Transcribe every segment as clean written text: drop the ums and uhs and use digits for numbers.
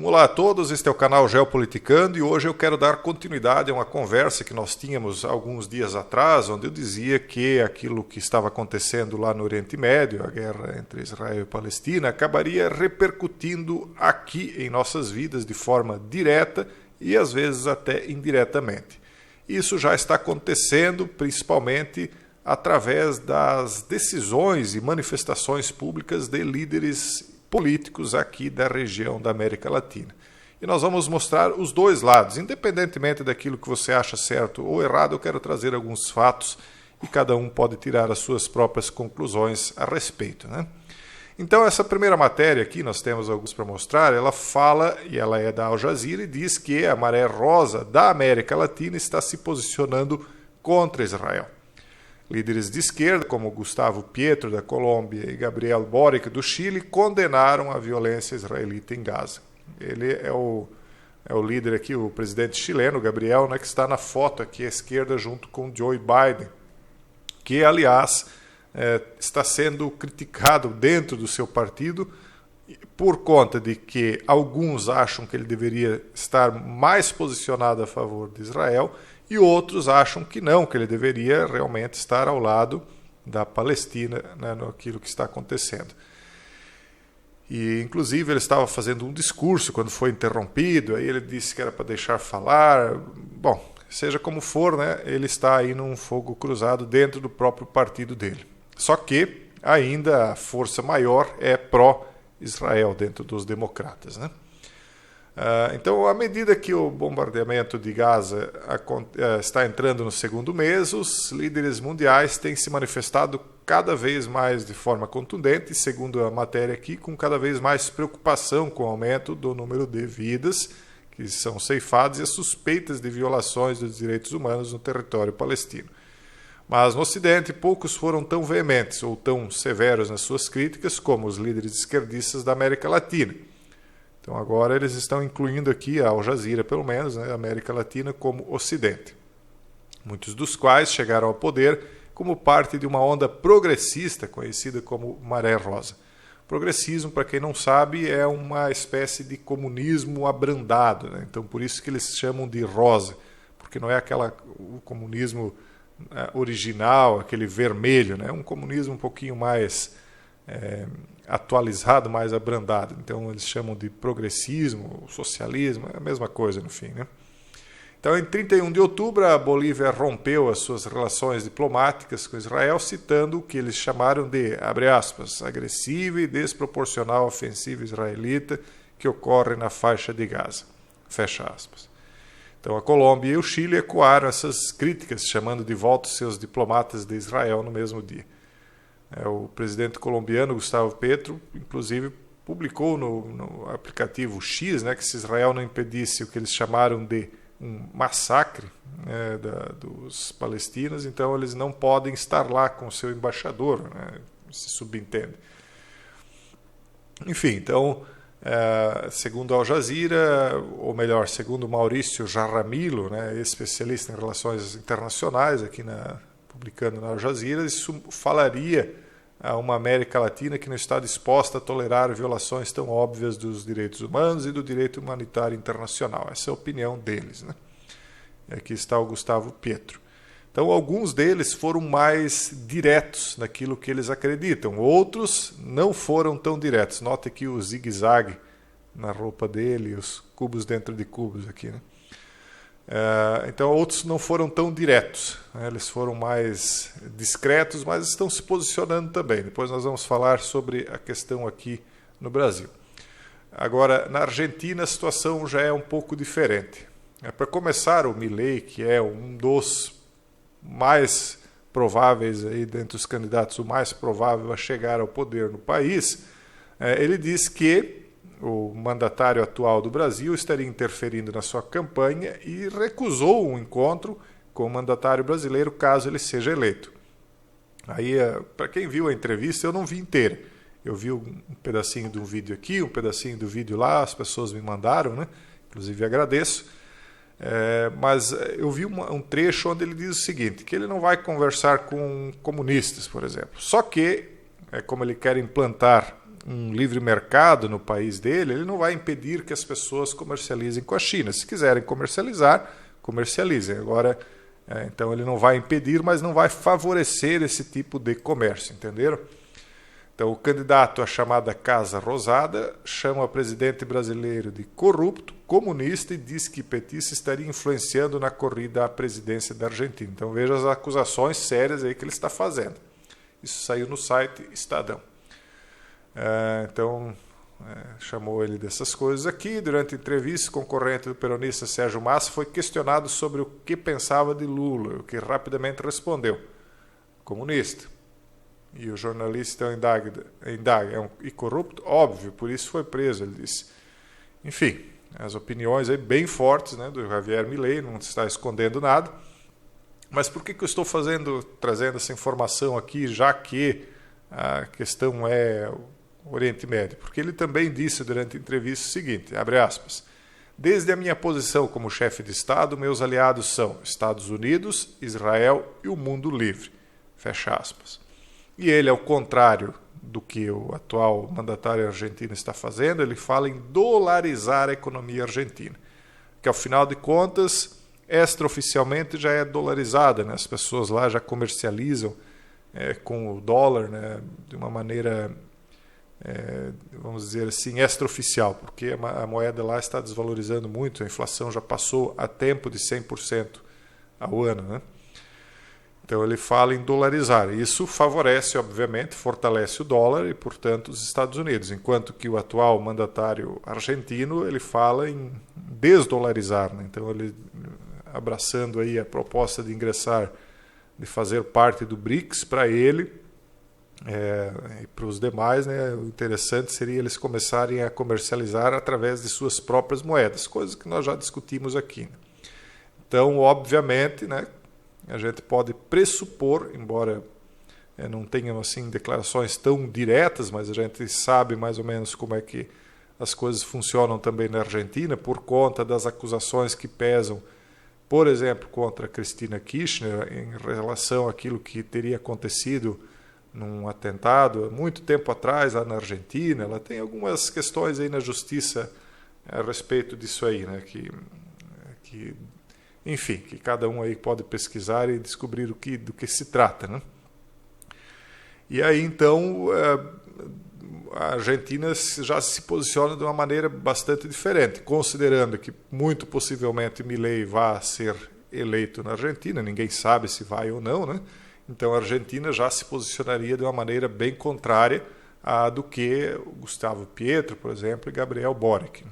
Olá a todos, este é o canal Geopoliticando e hoje eu quero dar continuidade a uma conversa que nós tínhamos alguns dias atrás, onde eu dizia que aquilo que estava acontecendo lá no Oriente Médio, a guerra entre Israel e Palestina, acabaria repercutindo aqui em nossas vidas de forma direta e às vezes até indiretamente. Isso já está acontecendo principalmente através das decisões e manifestações públicas de líderes políticos aqui da região da América Latina. E nós vamos mostrar os dois lados, independentemente daquilo que você acha certo ou errado, eu quero trazer alguns fatos e cada um pode tirar as suas próprias conclusões a respeito, né? Então essa primeira matéria aqui, nós temos alguns para mostrar, ela fala, e ela é da Al Jazeera, e diz que a maré rosa da América Latina está se posicionando contra Israel. Líderes de esquerda, como Gustavo Petro, da Colômbia, e Gabriel Boric, do Chile, condenaram a violência israelita em Gaza. Ele é o líder aqui, o presidente chileno, Gabriel, né, que está na foto aqui à esquerda junto com Joe Biden, que, aliás, está sendo criticado dentro do seu partido por conta de que alguns acham que ele deveria estar mais posicionado a favor de Israel e outros acham que não, que ele deveria realmente estar ao lado da Palestina, né, naquilo que está acontecendo. E, inclusive, ele estava fazendo um discurso quando foi interrompido, aí ele disse que era para deixar falar. Bom, seja como for, né, ele está aí num fogo cruzado dentro do próprio partido dele. Só que ainda a força maior é pró-Israel dentro dos democratas, né? Então, à medida que o bombardeamento de Gaza está entrando no segundo mês, os líderes mundiais têm se manifestado cada vez mais de forma contundente, segundo a matéria aqui, com cada vez mais preocupação com o aumento do número de vidas que são ceifadas e as suspeitas de violações dos direitos humanos no território palestino. Mas no Ocidente, poucos foram tão veementes ou tão severos nas suas críticas como os líderes esquerdistas da América Latina. Então agora eles estão incluindo aqui a Al Jazeera, pelo menos, né, a América Latina como Ocidente. Muitos dos quais chegaram ao poder como parte de uma onda progressista conhecida como Maré Rosa. Progressismo, para quem não sabe, é uma espécie de comunismo abrandado, né? Então por isso que eles chamam de rosa, porque não é o comunismo original, aquele vermelho, né? É um comunismo um pouquinho mais atualizado, mais abrandado. Então eles chamam de progressismo, socialismo, é a mesma coisa no fim, né? Então, em 31 de outubro, a Bolívia rompeu as suas relações diplomáticas com Israel, citando o que eles chamaram de, abre aspas, agressiva e desproporcional ofensiva israelita que ocorre na faixa de Gaza, fecha aspas. Então, a Colômbia e o Chile ecoaram essas críticas, chamando de volta seus diplomatas de Israel no mesmo dia. O presidente colombiano, Gustavo Petro, inclusive, publicou no aplicativo X, né, que se Israel não impedisse o que eles chamaram de um massacre, né, dos palestinos, então eles não podem estar lá com o seu embaixador, né, se subentende. Enfim, então, segundo Al Jazeera, ou melhor, segundo Maurício Jaramillo, né, especialista em relações internacionais, aqui publicando na Al Jazeera, isso falaria a uma América Latina que não está disposta a tolerar violações tão óbvias dos direitos humanos e do direito humanitário internacional. Essa é a opinião deles, né? Aqui está o Gustavo Petro. Então, alguns deles foram mais diretos naquilo que eles acreditam. Outros não foram tão diretos. Note aqui o zigue-zague na roupa dele, os cubos dentro de cubos aqui, né? Então, outros não foram tão diretos, né? Eles foram mais discretos, mas estão se posicionando também. Depois nós vamos falar sobre a questão aqui no Brasil. Agora, na Argentina, a situação já é um pouco diferente. Para começar, o Milei, que é um dos mais prováveis, aí, dentre os candidatos, o mais provável a chegar ao poder no país, ele diz que o mandatário atual do Brasil estaria interferindo na sua campanha e recusou um encontro com o mandatário brasileiro caso ele seja eleito. Aí, para quem viu a entrevista, eu não vi inteira. Eu vi um pedacinho de um vídeo aqui, um pedacinho do vídeo lá, as pessoas me mandaram, né? Inclusive agradeço. Mas eu vi um trecho onde ele diz o seguinte, que ele não vai conversar com comunistas, por exemplo. Só que, como ele quer implantar um livre mercado no país dele, ele não vai impedir que as pessoas comercializem com a China. Se quiserem comercializar, comercializem. Agora, então ele não vai impedir, mas não vai favorecer esse tipo de comércio, entenderam? Então o candidato à chamada Casa Rosada chama o presidente brasileiro de corrupto, comunista e diz que petista estaria influenciando na corrida à presidência da Argentina. Então veja as acusações sérias aí que ele está fazendo. Isso saiu no site Estadão. Chamou ele dessas coisas aqui. Durante a entrevista, o concorrente do peronista Sérgio Massa foi questionado sobre o que pensava de Lula, o que rapidamente respondeu: comunista. E o jornalista indaga, e corrupto? Óbvio, por isso foi preso, ele disse. Enfim, as opiniões aí bem fortes, né, do Javier Milei, não está escondendo nada. Mas por que eu estou trazendo essa informação aqui, já que a questão é o Oriente Médio? Porque ele também disse durante a entrevista o seguinte, abre aspas: desde a minha posição como chefe de Estado, meus aliados são Estados Unidos, Israel e o mundo livre, fecha aspas. E ele, ao contrário do que o atual mandatário argentino está fazendo, ele fala em dolarizar a economia argentina, que ao final de contas, extraoficialmente já é dolarizada, né? As pessoas lá já comercializam com o dólar, né? De uma maneira, vamos dizer assim, extraoficial, porque a moeda lá está desvalorizando muito, a inflação já passou a tempo de 100% ao ano, né? Então ele fala em dolarizar. Isso favorece, obviamente, fortalece o dólar e, portanto, os Estados Unidos. Enquanto que o atual mandatário argentino, ele fala em desdolarizar, né? Então ele, abraçando aí a proposta de ingressar, de fazer parte do BRICS, para ele e para os demais, né, o interessante seria eles começarem a comercializar através de suas próprias moedas, coisa que nós já discutimos aqui, né? Então, obviamente, né, a gente pode pressupor, embora não tenham assim declarações tão diretas, mas a gente sabe mais ou menos como é que as coisas funcionam também na Argentina, por conta das acusações que pesam, por exemplo, contra Cristina Kirchner em relação àquilo que teria acontecido num atentado há muito tempo atrás lá na Argentina. Ela tem algumas questões aí na justiça a respeito disso aí, né, enfim, que cada um aí pode pesquisar e descobrir do que se trata, né? E aí, então, a Argentina já se posiciona de uma maneira bastante diferente, considerando que muito possivelmente Milei vá ser eleito na Argentina, ninguém sabe se vai ou não, né? Então a Argentina já se posicionaria de uma maneira bem contrária à do que o Gustavo Pietro, por exemplo, e Gabriel Boric.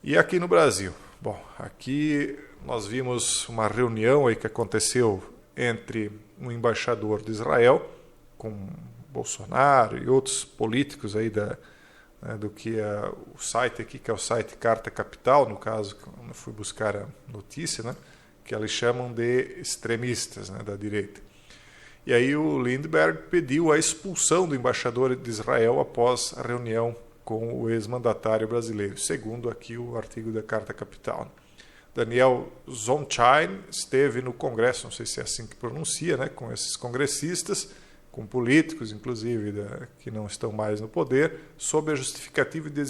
E aqui no Brasil? Bom, aqui nós vimos uma reunião aí que aconteceu entre um embaixador de Israel com Bolsonaro e outros políticos aí do que o site aqui, que é o site Carta Capital, no caso, quando eu fui buscar a notícia, né, que eles chamam de extremistas, né, da direita. E aí o Lindbergh pediu a expulsão do embaixador de Israel após a reunião com o ex-mandatário brasileiro, segundo aqui o artigo da Carta Capital. Daniel Zonchain esteve no Congresso, não sei se é assim que pronuncia, né, com esses congressistas, com políticos, inclusive, que não estão mais no poder, sob a justificativa de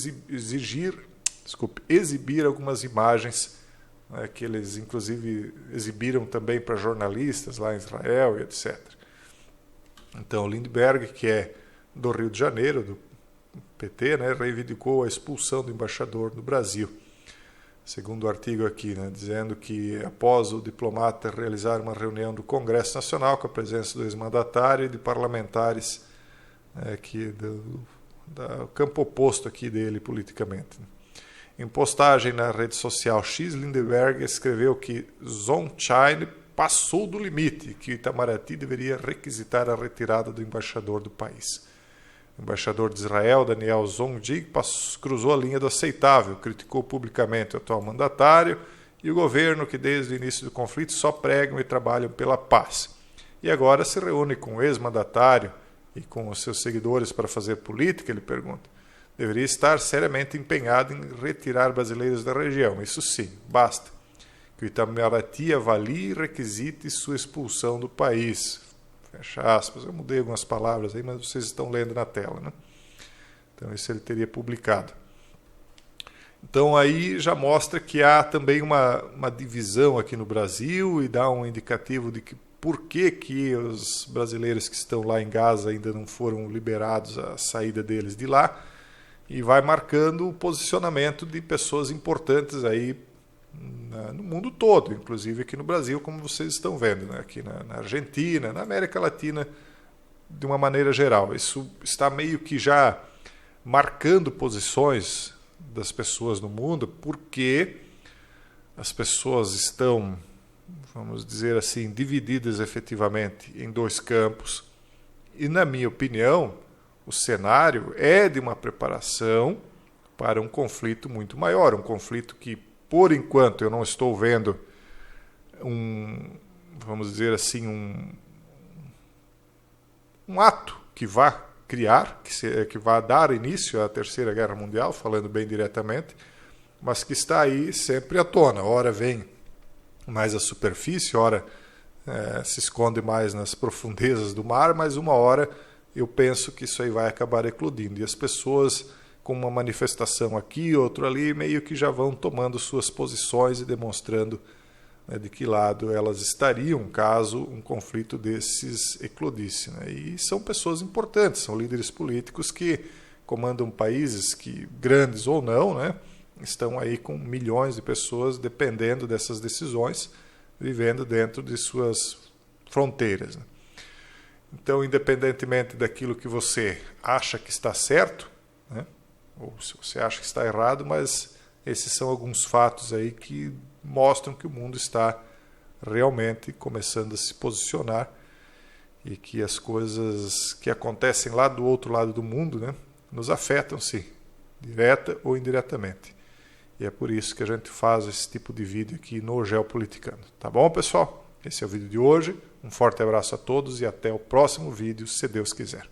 exibir algumas imagens, né, que eles, inclusive, exibiram também para jornalistas lá em Israel e etc. Então, Lindbergh, que é do Rio de Janeiro, do PT, né, reivindicou a expulsão do embaixador do Brasil. Segundo o artigo aqui, né, dizendo que após o diplomata realizar uma reunião do Congresso Nacional com a presença do ex-mandatário e de parlamentares aqui do campo oposto aqui dele politicamente. Em postagem na rede social X, Lindbergh escreveu que Zonchain passou do limite e que Itamaraty deveria requisitar a retirada do embaixador do país. O embaixador de Israel, Daniel Zondig, cruzou a linha do aceitável, criticou publicamente o atual mandatário e o governo que desde o início do conflito só pregam e trabalham pela paz. E agora se reúne com o ex-mandatário e com os seus seguidores para fazer política, ele pergunta. Deveria estar seriamente empenhado em retirar brasileiros da região, isso sim, basta. Que o Itamaraty avalie e requisite sua expulsão do país. Fecha aspas. Eu mudei algumas palavras aí, mas vocês estão lendo na tela, né? Então isso ele teria publicado. Então aí já mostra que há também uma divisão aqui no Brasil e dá um indicativo de que por que os brasileiros que estão lá em Gaza ainda não foram liberados a saída deles de lá, e vai marcando o posicionamento de pessoas importantes aí no mundo todo, inclusive aqui no Brasil, como vocês estão vendo, né? Aqui na Argentina, na América Latina, de uma maneira geral. Isso está meio que já marcando posições das pessoas no mundo, porque as pessoas estão, vamos dizer assim, divididas efetivamente em dois campos, e na minha opinião, o cenário é de uma preparação para um conflito muito maior, um conflito que, por enquanto, eu não estou vendo vamos dizer assim, um ato que vá criar, que vá dar início à Terceira Guerra Mundial, falando bem diretamente, mas que está aí sempre à tona. Ora vem mais à superfície, ora se esconde mais nas profundezas do mar, mas uma hora eu penso que isso aí vai acabar eclodindo. E as pessoas, com uma manifestação aqui, outra ali, meio que já vão tomando suas posições e demonstrando de que lado elas estariam caso um conflito desses eclodisse. Né? E são pessoas importantes, são líderes políticos que comandam países que, grandes ou não, né, estão aí com milhões de pessoas dependendo dessas decisões, vivendo dentro de suas fronteiras. Né? Então, independentemente daquilo que você acha que está certo, né, ou se você acha que está errado, mas esses são alguns fatos aí que mostram que o mundo está realmente começando a se posicionar e que as coisas que acontecem lá do outro lado do mundo, né, nos afetam, sim, direta ou indiretamente. E é por isso que a gente faz esse tipo de vídeo aqui no Geopoliticando. Tá bom, pessoal? Esse é o vídeo de hoje. Um forte abraço a todos e até o próximo vídeo, se Deus quiser.